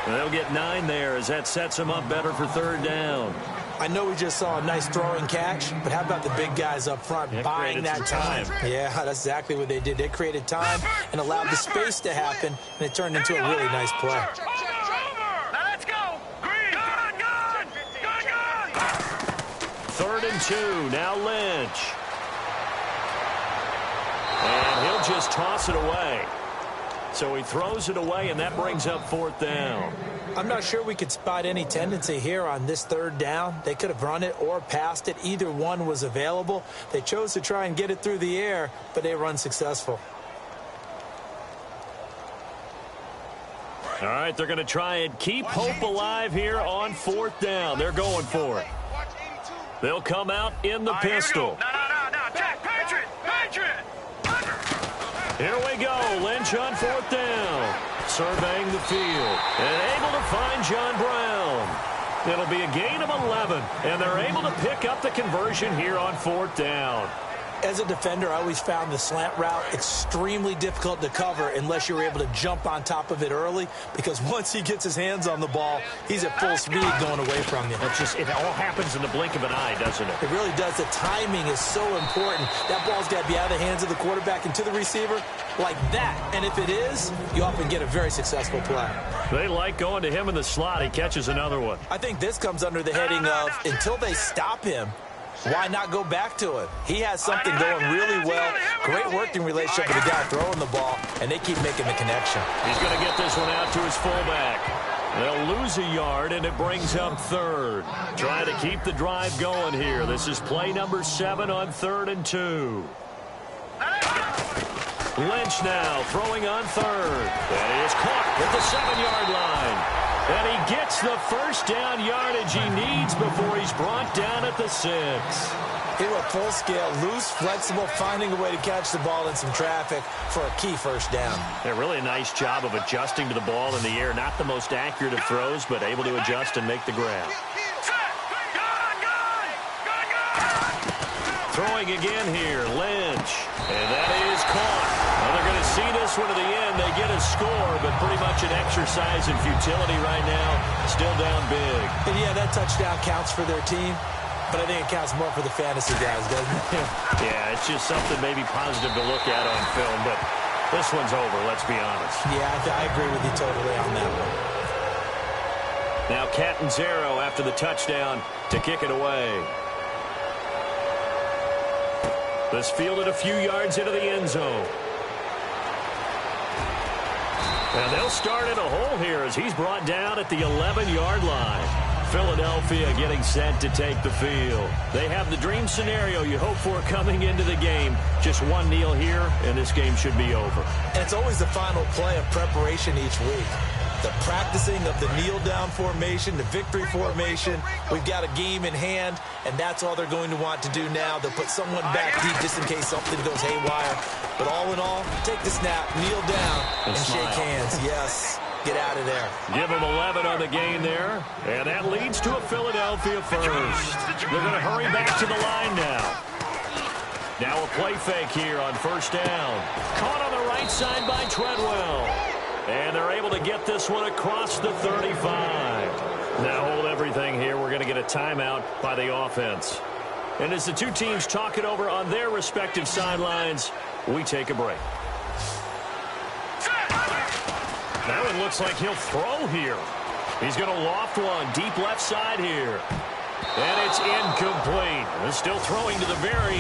And they'll get 9 there as that sets him up better for third down. I know we just saw a nice throwing catch, but how about the big guys up front buying that time? Yeah, that's exactly what they did. They created time and allowed the space to happen, and it turned into a really nice play. Now let's go. Green. Third and 2. Now Lynch. And he'll just toss it away. So he throws it away, and that brings up fourth down. I'm not sure we could spot any tendency here on this third down. They could have run it or passed it. Either one was available. They chose to try and get it through the air, but they were unsuccessful. All right, they're going to try and keep hope alive here on fourth down. They're going for it. They'll come out in the pistol. No, Jack, Patriot. Here we go. Lynch on fourth down. Surveying the field. And able to find John Brown. It'll be a gain of 11. And they're able to pick up the conversion here on fourth down. As a defender, I always found the slant route extremely difficult to cover unless you were able to jump on top of it early, because once he gets his hands on the ball, he's at full speed going away from you. It all happens in the blink of an eye, doesn't it? It really does. The timing is so important. That ball's got to be out of the hands of the quarterback and to the receiver like that. And if it is, you often get a very successful play. They like going to him in the slot. He catches another one. I think this comes under the heading of until they stop him, why not go back to it? He has something going really well. Great working relationship with the guy throwing the ball, and they keep making the connection. He's going to get this one out to his fullback. They'll lose a yard, and it brings up third. Trying to keep the drive going here. This is play number 7 on 3rd and 2. Lynch now throwing on third. And he is caught at the 7-yard line. And he gets the first down yardage he needs before he's brought down at the 6. He went full scale, loose, flexible, finding a way to catch the ball in some traffic for a key first down. Yeah, really a nice job of adjusting to the ball in the air. Not the most accurate of throws, but able to adjust and make the grab. Throwing again here, Lynch. And that is caught. Well, they're going to see this one to the end. They get a score, but pretty much an exercise in futility right now. Still down big. And yeah, that touchdown counts for their team, but I think it counts more for the fantasy guys, doesn't it? Yeah, it's just something maybe positive to look at on film, but this one's over, let's be honest. Yeah, I agree with you totally on that one. Now Catanzaro after the touchdown to kick it away. This fielded a few yards into the end zone. And they'll start in a hole here as he's brought down at the 11-yard line. Philadelphia getting set to take the field. They have the dream scenario you hope for coming into the game. Just one kneel here, and this game should be over. And it's always the final play of preparation each week. The practicing of the kneel-down formation, the victory formation. We've got a game in hand, and that's all they're going to want to do now. They'll put someone back deep just in case something goes haywire. But all in all, take the snap, kneel down, and shake hands. Yes, get out of there. Give them 11 on the gain there, and that leads to a Philadelphia first. They're going to hurry back to the line now. Now a play fake here on first down. Caught on the right side by Treadwell. And they're able to get this one across the 35. Now hold everything here. We're going to get a timeout by the offense. And as the two teams talk it over on their respective sidelines, we take a break. Now it looks like he'll throw here. He's going to loft one deep left side here. And it's incomplete. They're still throwing to the very